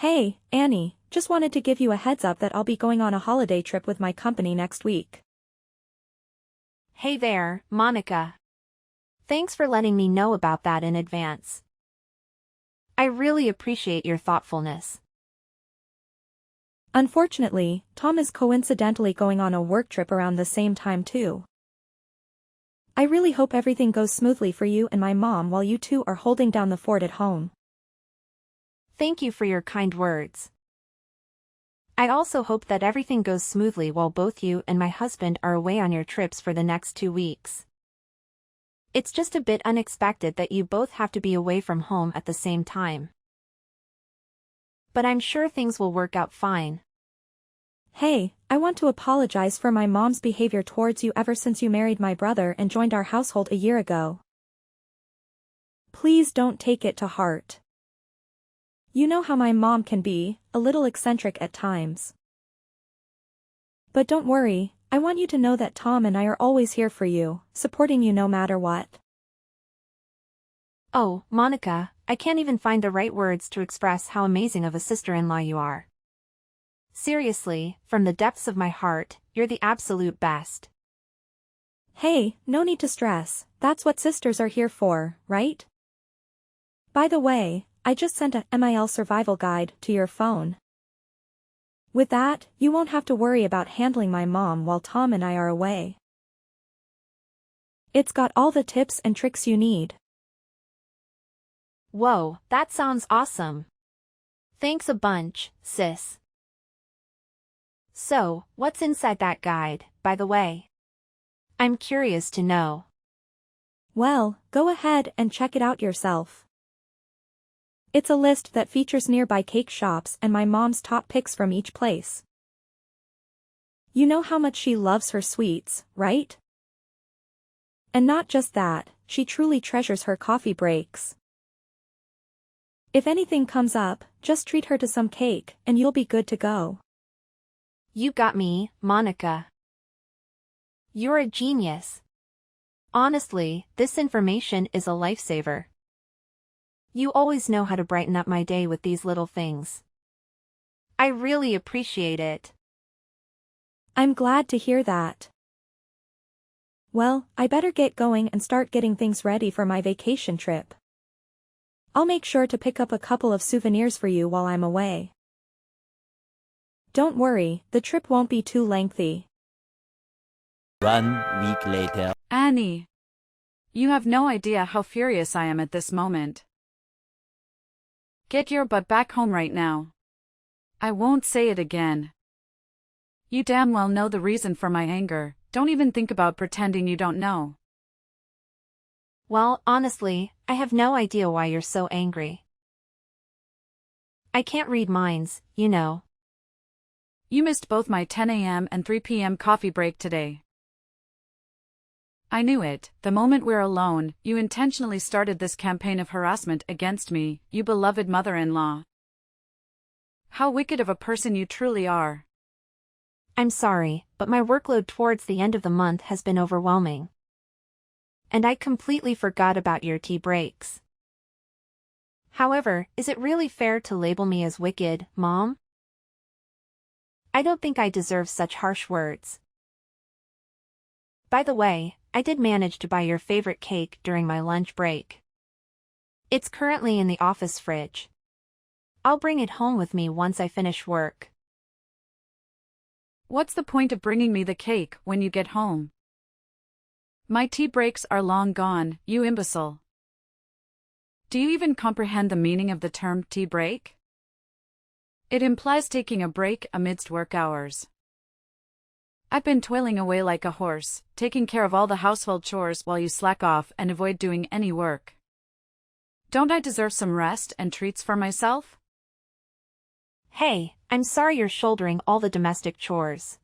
Hey, Annie, just wanted to give you a heads up that I'll be going on a holiday trip with my company next week. Hey there, Monica. Thanks for letting me know about that in advance. I really appreciate your thoughtfulness. Unfortunately, Tom is coincidentally going on a work trip around the same time too. I really hope everything goes smoothly for you and my mom while you two are holding down the fort at home. Thank you for your kind words. I also hope that everything goes smoothly while both you and my husband are away on your trips for the next 2 weeks. It's just a bit unexpected that you both have to be away from home at the same time. But I'm sure things will work out fine. Hey, I want to apologize for my mom's behavior towards you ever since you married my brother and joined our household a year ago. Please don't take it to heart. You know how my mom can be, a little eccentric at times. But don't worry, I want you to know that Tom and I are always here for you, supporting you no matter what. Oh, Monica, I can't even find the right words to express how amazing of a sister-in-law you are. Seriously, from the depths of my heart, you're the absolute best. Hey, no need to stress, that's what sisters are here for, right? By the way, I just sent a MIL survival guide to your phone. With that, you won't have to worry about handling my mom while Tom and I are away. It's got all the tips and tricks you need. Whoa, that sounds awesome. Thanks a bunch, sis. So, what's inside that guide, by the way? I'm curious to know. Well, go ahead and check it out yourself. It's a list that features nearby cake shops and my mom's top picks from each place. You know how much she loves her sweets, right? And not just that, she truly treasures her coffee breaks. If anything comes up, just treat her to some cake, and you'll be good to go. You got me, Monica. You're a genius. Honestly, this information is a lifesaver. You always know how to brighten up my day with these little things. I really appreciate it. I'm glad to hear that. Well, I better get going and start getting things ready for my vacation trip. I'll make sure to pick up a couple of souvenirs for you while I'm away. Don't worry, the trip won't be too lengthy. 1 week later. Annie. You have no idea how furious I am at this moment. Get your butt back home right now. I won't say it again. You damn well know the reason for my anger, don't even think about pretending you don't know. Well, honestly, I have no idea why you're so angry. I can't read minds, you know. You missed both my 10 a.m. and 3 p.m. coffee break today. I knew it, the moment we're alone, you intentionally started this campaign of harassment against me, you beloved mother-in-law. How wicked of a person you truly are. I'm sorry, but my workload towards the end of the month has been overwhelming. And I completely forgot about your tea breaks. However, is it really fair to label me as wicked, Mom? I don't think I deserve such harsh words. By the way, I did manage to buy your favorite cake during my lunch break. It's currently in the office fridge. I'll bring it home with me once I finish work. What's the point of bringing me the cake when you get home? My tea breaks are long gone, you imbecile. Do you even comprehend the meaning of the term tea break? It implies taking a break amidst work hours. I've been toiling away like a horse, taking care of all the household chores while you slack off and avoid doing any work. Don't I deserve some rest and treats for myself? Hey, I'm sorry you're shouldering all the domestic chores.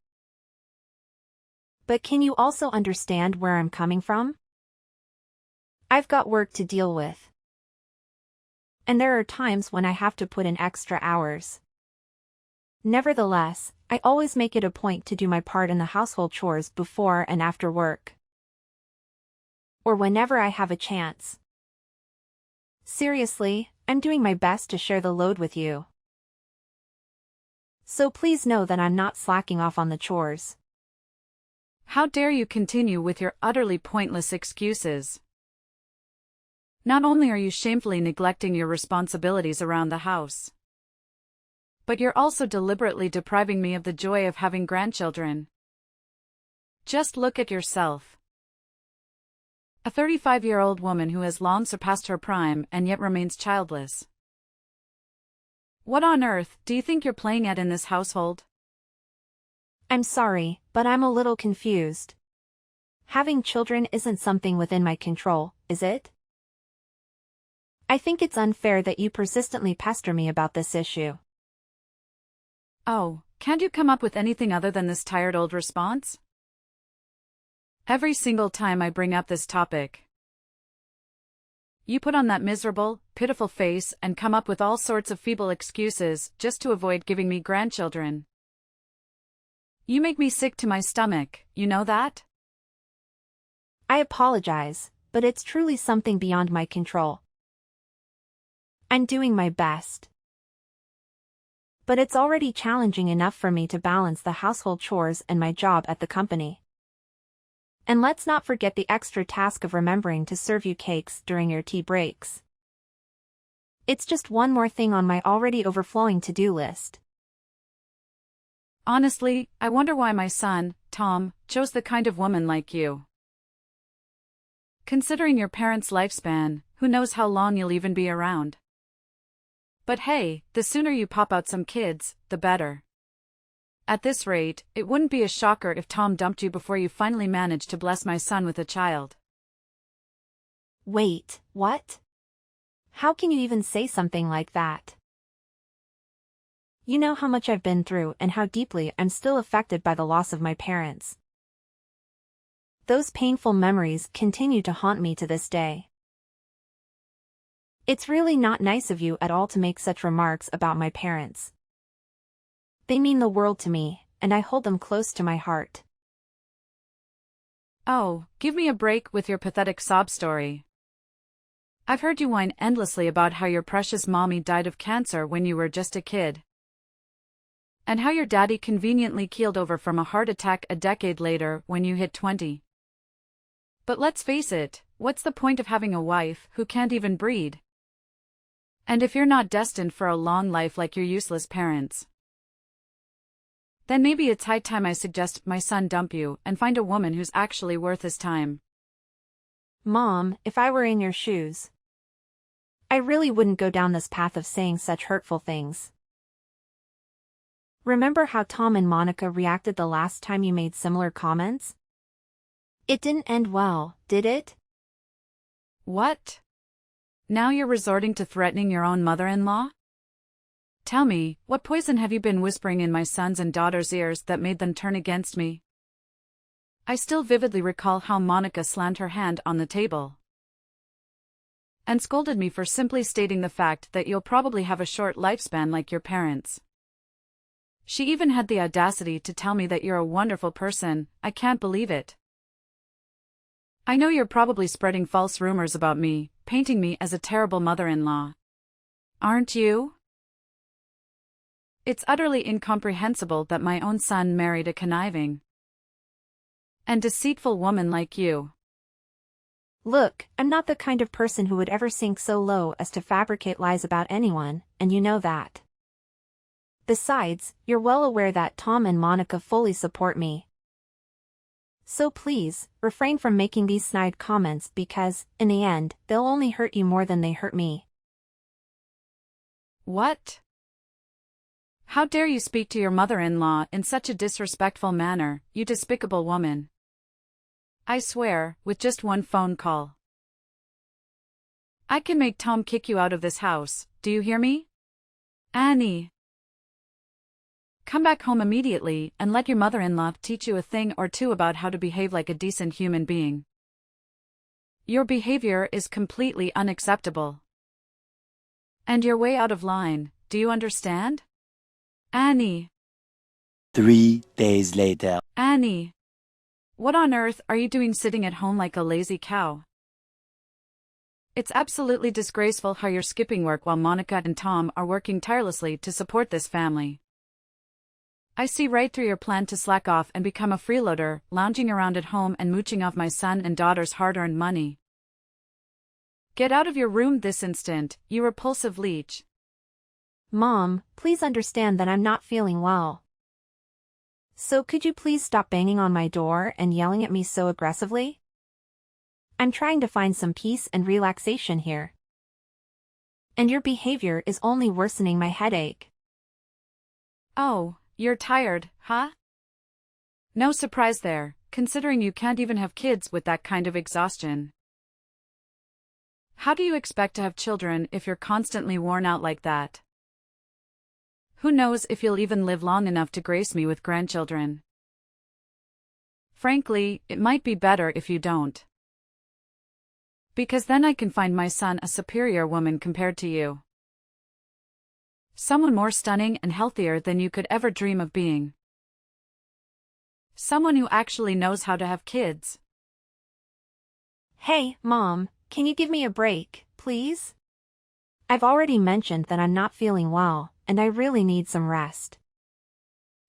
But can you also understand where I'm coming from? I've got work to deal with. And there are times when I have to put in extra hours. Nevertheless, I always make it a point to do my part in the household chores before and after work. Or whenever I have a chance. Seriously, I'm doing my best to share the load with you. So please know that I'm not slacking off on the chores. How dare you continue with your utterly pointless excuses? Not only are you shamefully neglecting your responsibilities around the house, but you're also deliberately depriving me of the joy of having grandchildren. Just look at yourself. A 35-year-old woman who has long surpassed her prime and yet remains childless. What on earth do you think you're playing at in this household? I'm sorry, but I'm a little confused. Having children isn't something within my control, is it? I think it's unfair that you persistently pester me about this issue. Oh, can't you come up with anything other than this tired old response? Every single time I bring up this topic, you put on that miserable, pitiful face and come up with all sorts of feeble excuses just to avoid giving me grandchildren. You make me sick to my stomach, you know that? I apologize, but it's truly something beyond my control. I'm doing my best. But it's already challenging enough for me to balance the household chores and my job at the company. And let's not forget the extra task of remembering to serve you cakes during your tea breaks. It's just one more thing on my already overflowing to-do list. Honestly, I wonder why my son, Tom, chose the kind of woman like you. Considering your parents' lifespan, who knows how long you'll even be around. But hey, the sooner you pop out some kids, the better. At this rate, it wouldn't be a shocker if Tom dumped you before you finally managed to bless my son with a child. Wait, what? How can you even say something like that? You know how much I've been through and how deeply I'm still affected by the loss of my parents. Those painful memories continue to haunt me to this day. It's really not nice of you at all to make such remarks about my parents. They mean the world to me, and I hold them close to my heart. Oh, give me a break with your pathetic sob story. I've heard you whine endlessly about how your precious mommy died of cancer when you were just a kid. And how your daddy conveniently keeled over from a heart attack a decade later when you hit 20. But let's face it, what's the point of having a wife who can't even breed? And if you're not destined for a long life like your useless parents, then maybe it's high time I suggest my son dump you and find a woman who's actually worth his time. Mom, if I were in your shoes, I really wouldn't go down this path of saying such hurtful things. Remember how Tom and Monica reacted the last time you made similar comments? It didn't end well, did it? What? Now you're resorting to threatening your own mother-in-law? Tell me, what poison have you been whispering in my sons and daughters' ears that made them turn against me? I still vividly recall how Monica slammed her hand on the table and scolded me for simply stating the fact that you'll probably have a short lifespan like your parents. She even had the audacity to tell me that you're a wonderful person. I can't believe it. I know you're probably spreading false rumors about me, painting me as a terrible mother-in-law. Aren't you? It's utterly incomprehensible that my own son married a conniving and deceitful woman like you. Look, I'm not the kind of person who would ever sink so low as to fabricate lies about anyone, and you know that. Besides, you're well aware that Tom and Monica fully support me. So please, refrain from making these snide comments because, in the end, they'll only hurt you more than they hurt me. What? How dare you speak to your mother-in-law in such a disrespectful manner, you despicable woman? I swear, with just one phone call, I can make Tom kick you out of this house, do you hear me? Annie! Come back home immediately and let your mother-in-law teach you a thing or two about how to behave like a decent human being. Your behavior is completely unacceptable. And you're way out of line, do you understand? Annie! 3 days later. Annie! What on earth are you doing sitting at home like a lazy cow? It's absolutely disgraceful how you're skipping work while Monica and Tom are working tirelessly to support this family. I see right through your plan to slack off and become a freeloader, lounging around at home and mooching off my son and daughter's hard-earned money. Get out of your room this instant, you repulsive leech. Mom, please understand that I'm not feeling well. So could you please stop banging on my door and yelling at me so aggressively? I'm trying to find some peace and relaxation here. And your behavior is only worsening my headache. Oh, you're tired, huh? No surprise there, considering you can't even have kids with that kind of exhaustion. How do you expect to have children if you're constantly worn out like that? Who knows if you'll even live long enough to grace me with grandchildren? Frankly, it might be better if you don't. Because then I can find my son a superior woman compared to you. Someone more stunning and healthier than you could ever dream of being. Someone who actually knows how to have kids. Hey, Mom, can you give me a break, please? I've already mentioned that I'm not feeling well, and I really need some rest.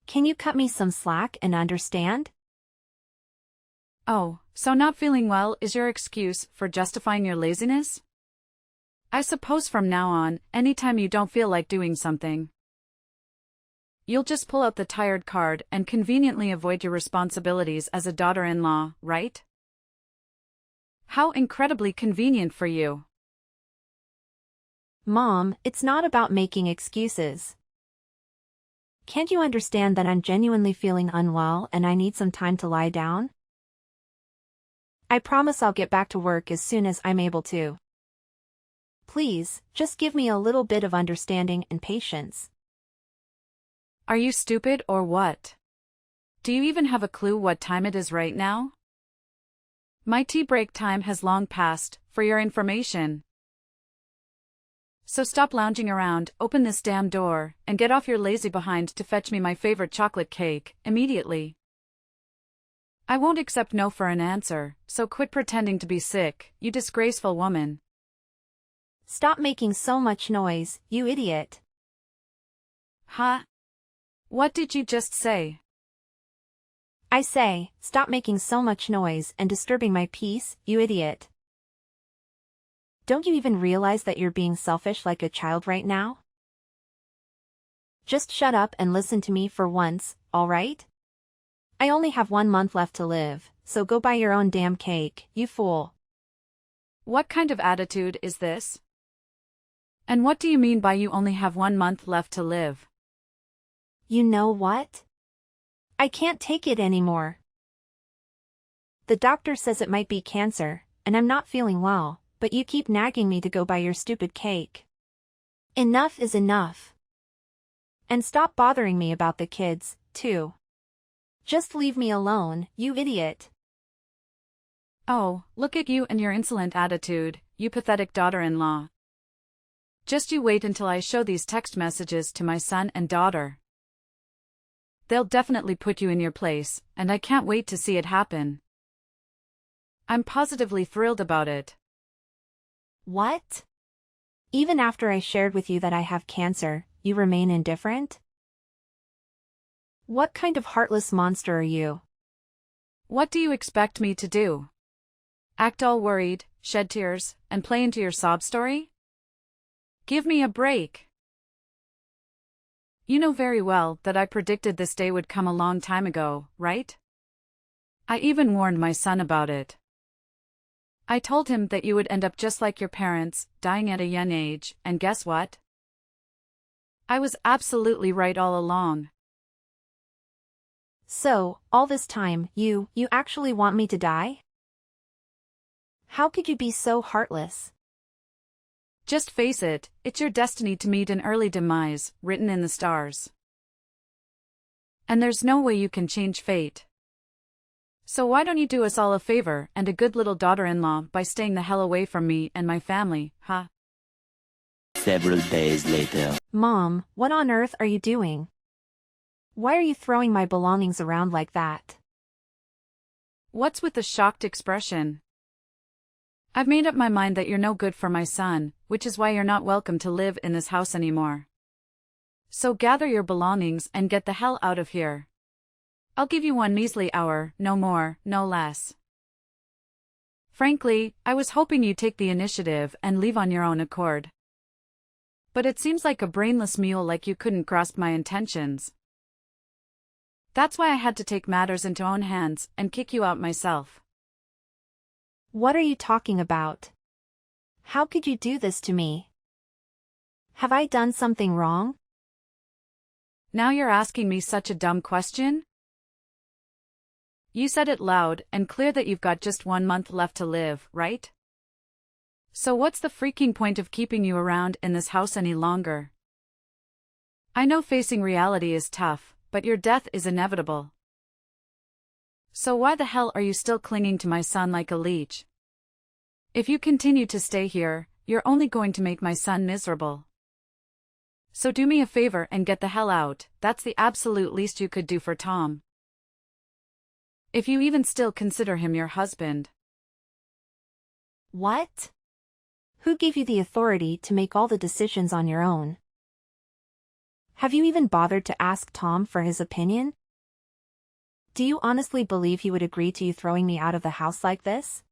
Can you cut me some slack and understand? Oh, so not feeling well is your excuse for justifying your laziness? I suppose from now on, anytime you don't feel like doing something, you'll just pull out the tired card and conveniently avoid your responsibilities as a daughter-in-law, right? How incredibly convenient for you. Mom, it's not about making excuses. Can't you understand that I'm genuinely feeling unwell and I need some time to lie down? I promise I'll get back to work as soon as I'm able to. Please, just give me a little bit of understanding and patience. Are you stupid or what? Do you even have a clue what time it is right now? My tea break time has long passed, for your information. So stop lounging around, open this damn door, and get off your lazy behind to fetch me my favorite chocolate cake, immediately. I won't accept no for an answer, so quit pretending to be sick, you disgraceful woman. Stop making so much noise, you idiot. Huh? What did you just say? I say, stop making so much noise and disturbing my peace, you idiot. Don't you even realize that you're being selfish like a child right now? Just shut up and listen to me for once, alright? I only have 1 month left to live, so go buy your own damn cake, you fool. What kind of attitude is this? And what do you mean by you only have 1 month left to live? You know what? I can't take it anymore. The doctor says it might be cancer, and I'm not feeling well, but you keep nagging me to go buy your stupid cake. Enough is enough. And stop bothering me about the kids, too. Just leave me alone, you idiot. Oh, look at you and your insolent attitude, you pathetic daughter-in-law. Just you wait until I show these text messages to my son and daughter. They'll definitely put you in your place, and I can't wait to see it happen. I'm positively thrilled about it. What? Even after I shared with you that I have cancer, you remain indifferent? What kind of heartless monster are you? What do you expect me to do? Act all worried, shed tears, and play into your sob story? Give me a break. You know very well that I predicted this day would come a long time ago, right? I even warned my son about it. I told him that you would end up just like your parents, dying at a young age, and guess what? I was absolutely right all along. So, all this time, you actually want me to die? How could you be so heartless? Just face it, it's your destiny to meet an early demise, written in the stars. And there's no way you can change fate. So why don't you do us all a favor and a good little daughter-in-law by staying the hell away from me and my family, huh? Several days later. Mom, what on earth are you doing? Why are you throwing my belongings around like that? What's with the shocked expression? I've made up my mind that you're no good for my son, which is why you're not welcome to live in this house anymore. So gather your belongings and get the hell out of here. I'll give you one measly hour, no more, no less. Frankly, I was hoping you'd take the initiative and leave on your own accord. But it seems like a brainless mule like you couldn't grasp my intentions. That's why I had to take matters into own hands and kick you out myself. What are you talking about? How could you do this to me? Have I done something wrong? Now you're asking me such a dumb question? You said it loud and clear that you've got just 1 month left to live, right? So what's the freaking point of keeping you around in this house any longer? I know facing reality is tough, but your death is inevitable. So why the hell are you still clinging to my son like a leech? If you continue to stay here, you're only going to make my son miserable. So do me a favor and get the hell out. That's the absolute least you could do for Tom. If you even still consider him your husband. What? Who gave you the authority to make all the decisions on your own? Have you even bothered to ask Tom for his opinion? Do you honestly believe he would agree to you throwing me out of the house like this?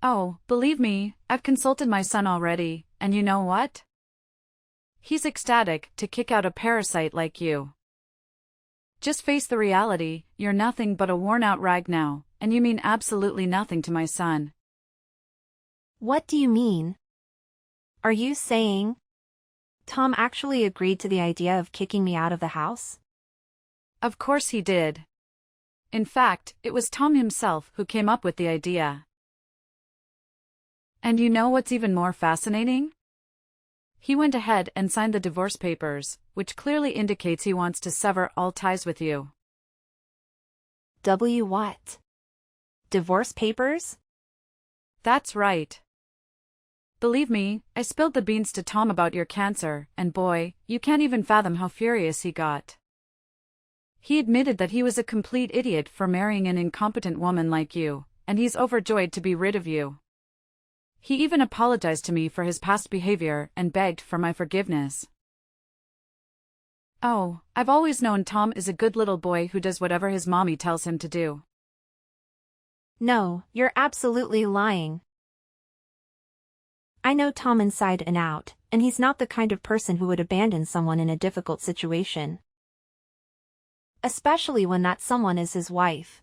Oh, believe me, I've consulted my son already, and you know what? He's ecstatic to kick out a parasite like you. Just face the reality, you're nothing but a worn-out rag now, and you mean absolutely nothing to my son. What do you mean? Are you saying Tom actually agreed to the idea of kicking me out of the house? Of course he did. In fact, it was Tom himself who came up with the idea. And you know what's even more fascinating? He went ahead and signed the divorce papers, which clearly indicates he wants to sever all ties with you. What? Divorce papers? That's right. Believe me, I spilled the beans to Tom about your cancer, and boy, you can't even fathom how furious he got. He admitted that he was a complete idiot for marrying an incompetent woman like you, and he's overjoyed to be rid of you. He even apologized to me for his past behavior and begged for my forgiveness. Oh, I've always known Tom is a good little boy who does whatever his mommy tells him to do. No, you're absolutely lying. I know Tom inside and out, and he's not the kind of person who would abandon someone in a difficult situation. Especially when that someone is his wife.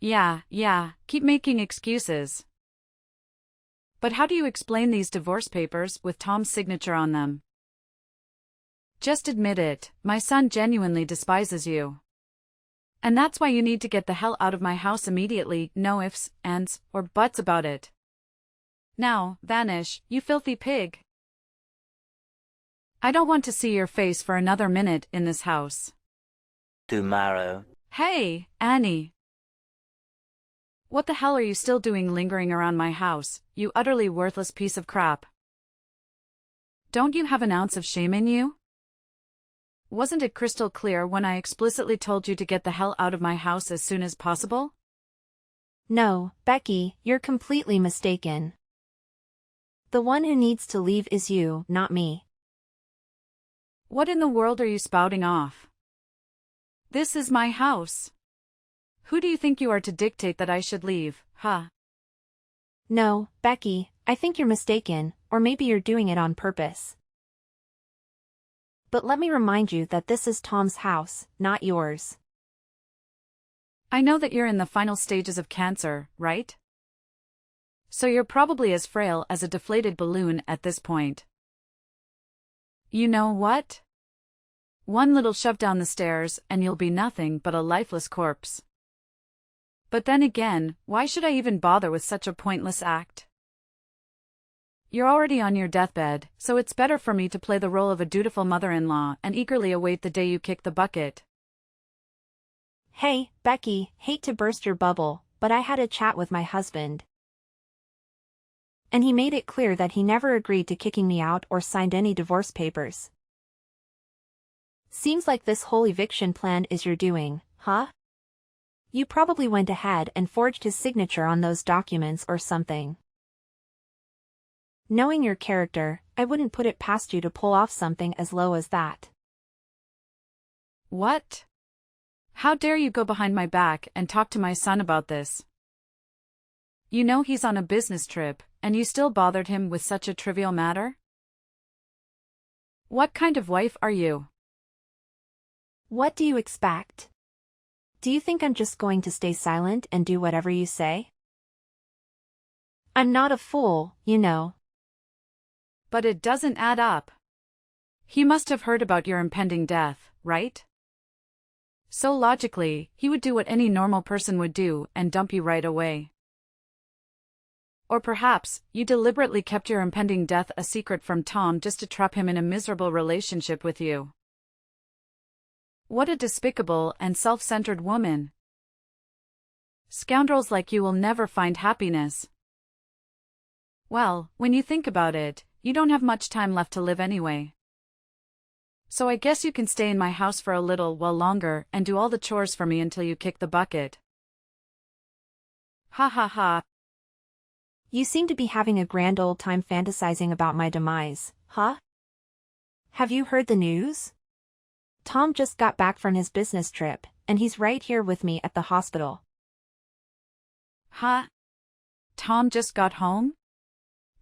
Yeah, keep making excuses. But how do you explain these divorce papers with Tom's signature on them? Just admit it, my son genuinely despises you. And that's why you need to get the hell out of my house immediately, no ifs, ands, or buts about it. Now, vanish, you filthy pig. I don't want to see your face for another minute in this house. Tomorrow. Hey, Annie. What the hell are you still doing lingering around my house, you utterly worthless piece of crap? Don't you have an ounce of shame in you? Wasn't it crystal clear when I explicitly told you to get the hell out of my house as soon as possible? No, Becky, you're completely mistaken. The one who needs to leave is you, not me. What in the world are you spouting off? This is my house. Who do you think you are to dictate that I should leave, huh? No, Becky, I think you're mistaken, or maybe you're doing it on purpose. But let me remind you that this is Tom's house, not yours. I know that you're in the final stages of cancer, right? So you're probably as frail as a deflated balloon at this point. You know what? One little shove down the stairs and you'll be nothing but a lifeless corpse. But then again, why should I even bother with such a pointless act? You're already on your deathbed, so it's better for me to play the role of a dutiful mother-in-law and eagerly await the day you kick the bucket. Hey, Becky, hate to burst your bubble, but I had a chat with my husband. And he made it clear that he never agreed to kicking me out or signed any divorce papers. Seems like this whole eviction plan is your doing, huh? You probably went ahead and forged his signature on those documents or something. Knowing your character, I wouldn't put it past you to pull off something as low as that. What? How dare you go behind my back and talk to my son about this? You know he's on a business trip, and you still bothered him with such a trivial matter? What kind of wife are you? What do you expect? Do you think I'm just going to stay silent and do whatever you say? I'm not a fool, you know. But it doesn't add up. He must have heard about your impending death, right? So logically, he would do what any normal person would do and dump you right away. Or perhaps, you deliberately kept your impending death a secret from Tom just to trap him in a miserable relationship with you. What a despicable and self-centered woman. Scoundrels like you will never find happiness. Well, when you think about it, you don't have much time left to live anyway. So I guess you can stay in my house for a little while longer and do all the chores for me until you kick the bucket. Ha ha ha. You seem to be having a grand old time fantasizing about my demise, huh? Have you heard the news? Tom just got back from his business trip, and he's right here with me at the hospital. Huh? Tom just got home?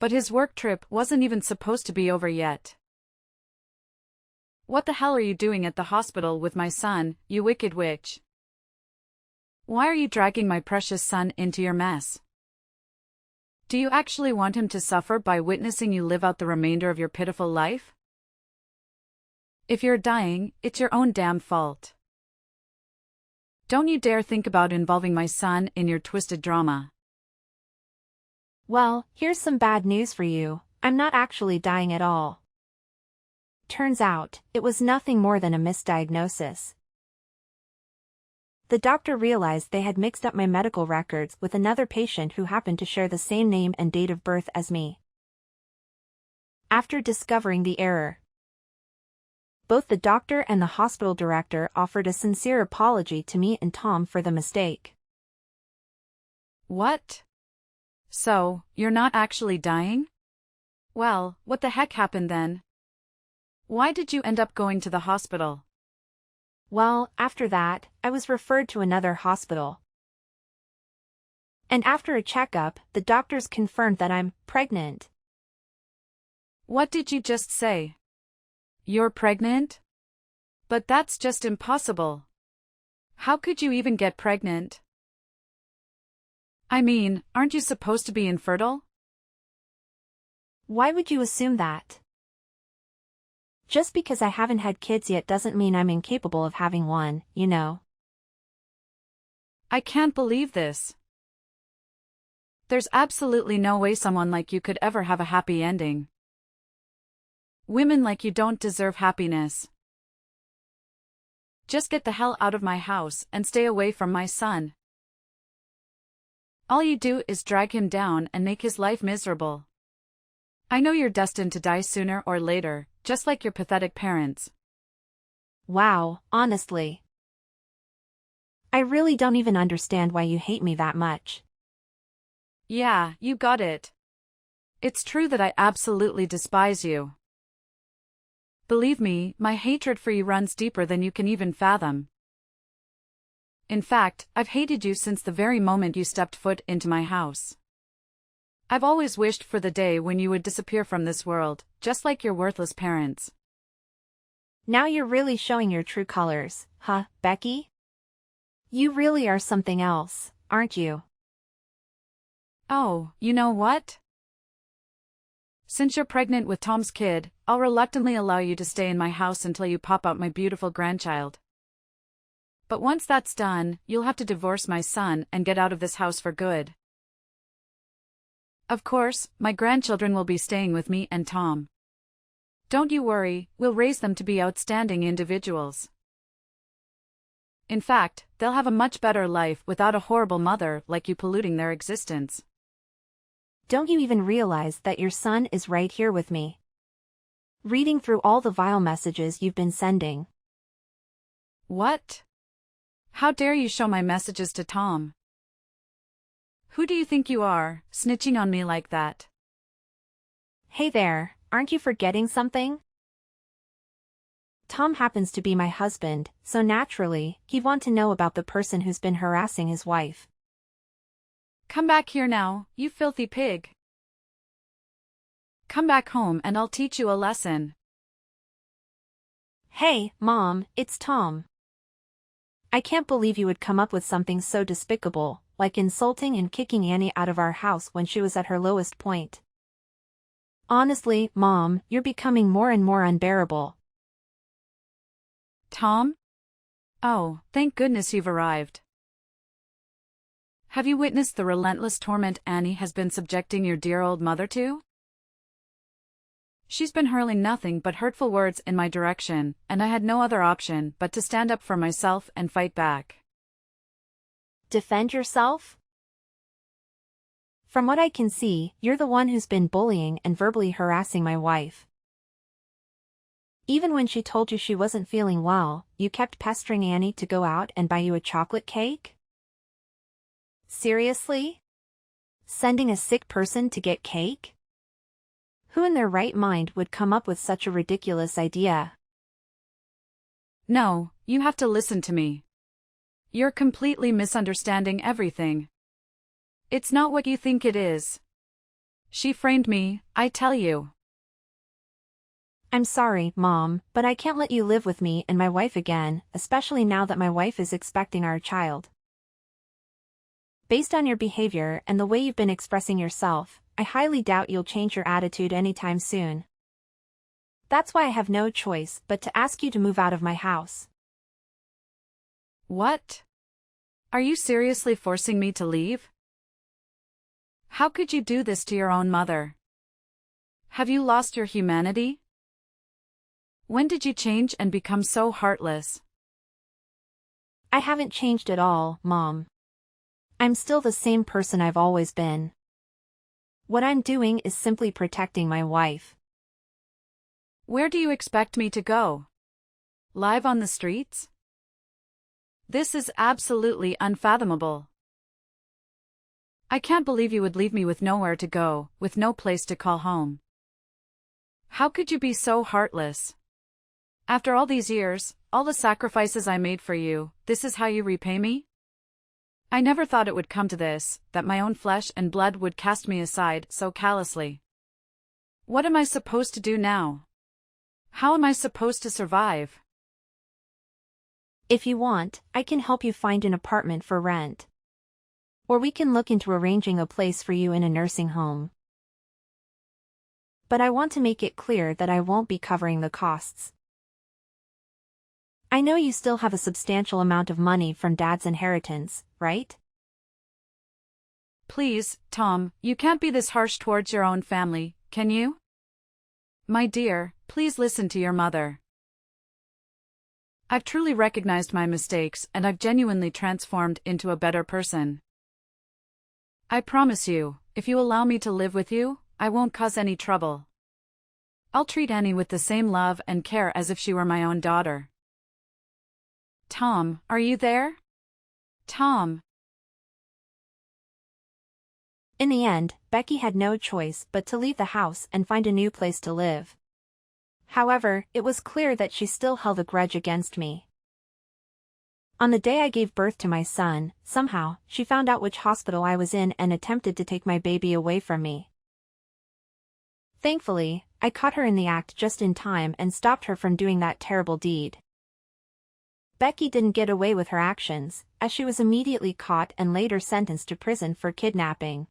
But his work trip wasn't even supposed to be over yet. What the hell are you doing at the hospital with my son, you wicked witch? Why are you dragging my precious son into your mess? Do you actually want him to suffer by witnessing you live out the remainder of your pitiful life? If you're dying, it's your own damn fault. Don't you dare think about involving my son in your twisted drama. Well, here's some bad news for you. I'm not actually dying at all. Turns out, it was nothing more than a misdiagnosis. The doctor realized they had mixed up my medical records with another patient who happened to share the same name and date of birth as me. After discovering the error, both the doctor and the hospital director offered a sincere apology to me and Tom for the mistake. What? So, you're not actually dying? Well, what the heck happened then? Why did you end up going to the hospital? Well, after that, I was referred to another hospital. And after a checkup, the doctors confirmed that I'm pregnant. What did you just say? You're pregnant? But that's just impossible. How could you even get pregnant? I mean, aren't you supposed to be infertile? Why would you assume that? Just because I haven't had kids yet doesn't mean I'm incapable of having one, you know. I can't believe this. There's absolutely no way someone like you could ever have a happy ending. Women like you don't deserve happiness. Just get the hell out of my house and stay away from my son. All you do is drag him down and make his life miserable. I know you're destined to die sooner or later, just like your pathetic parents. Wow, honestly. I really don't even understand why you hate me that much. Yeah, you got it. It's true that I absolutely despise you. Believe me, my hatred for you runs deeper than you can even fathom. In fact, I've hated you since the very moment you stepped foot into my house. I've always wished for the day when you would disappear from this world, just like your worthless parents. Now you're really showing your true colors, huh, Becky? You really are something else, aren't you? Oh, you know what? Since you're pregnant with Tom's kid, I'll reluctantly allow you to stay in my house until you pop out my beautiful grandchild. But once that's done, you'll have to divorce my son and get out of this house for good. Of course, my grandchildren will be staying with me and Tom. Don't you worry, we'll raise them to be outstanding individuals. In fact, they'll have a much better life without a horrible mother like you polluting their existence. Don't you even realize that your son is right here with me? Reading through all the vile messages you've been sending. What? How dare you show my messages to Tom? Who do you think you are, snitching on me like that? Hey there, aren't you forgetting something? Tom happens to be my husband, so naturally, he'd want to know about the person who's been harassing his wife. Come back here now, you filthy pig. Come back home and I'll teach you a lesson. Hey, Mom, it's Tom. I can't believe you would come up with something so despicable, like insulting and kicking Annie out of our house when she was at her lowest point. Honestly, Mom, you're becoming more and more unbearable. Tom? Oh, thank goodness you've arrived. Have you witnessed the relentless torment Annie has been subjecting your dear old mother to? She's been hurling nothing but hurtful words in my direction, and I had no other option but to stand up for myself and fight back. Defend yourself? From what I can see, you're the one who's been bullying and verbally harassing my wife. Even when she told you she wasn't feeling well, you kept pestering Annie to go out and buy you a chocolate cake? Seriously? Sending a sick person to get cake? Who in their right mind would come up with such a ridiculous idea? No, you have to listen to me. You're completely misunderstanding everything. It's not what you think it is. She framed me, I tell you. I'm sorry, Mom, but I can't let you live with me and my wife again, especially now that my wife is expecting our child. Based on your behavior and the way you've been expressing yourself, I highly doubt you'll change your attitude anytime soon. That's why I have no choice but to ask you to move out of my house. What? Are you seriously forcing me to leave? How could you do this to your own mother? Have you lost your humanity? When did you change and become so heartless? I haven't changed at all, Mom. I'm still the same person I've always been. What I'm doing is simply protecting my wife. Where do you expect me to go? Live on the streets? This is absolutely unfathomable. I can't believe you would leave me with nowhere to go, with no place to call home. How could you be so heartless? After all these years, all the sacrifices I made for you, this is how you repay me? I never thought it would come to this, that my own flesh and blood would cast me aside so callously. What am I supposed to do now? How am I supposed to survive? If you want, I can help you find an apartment for rent. Or we can look into arranging a place for you in a nursing home. But I want to make it clear that I won't be covering the costs. I know you still have a substantial amount of money from Dad's inheritance, right? Please, Tom, you can't be this harsh towards your own family, can you? My dear, please listen to your mother. I've truly recognized my mistakes and I've genuinely transformed into a better person. I promise you, if you allow me to live with you, I won't cause any trouble. I'll treat Annie with the same love and care as if she were my own daughter. Tom, are you there? Tom. In the end, Becky had no choice but to leave the house and find a new place to live. However, it was clear that she still held a grudge against me. On the day I gave birth to my son, somehow, she found out which hospital I was in and attempted to take my baby away from me. Thankfully, I caught her in the act just in time and stopped her from doing that terrible deed. Becky didn't get away with her actions, as she was immediately caught and later sentenced to prison for kidnapping.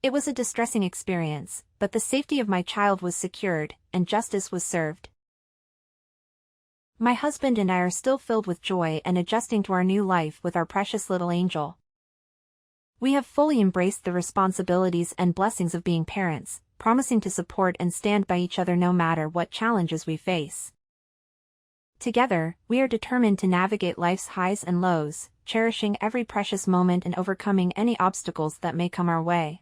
It was a distressing experience, but the safety of my child was secured, and justice was served. My husband and I are still filled with joy and adjusting to our new life with our precious little angel. We have fully embraced the responsibilities and blessings of being parents, promising to support and stand by each other no matter what challenges we face. Together, we are determined to navigate life's highs and lows, cherishing every precious moment and overcoming any obstacles that may come our way.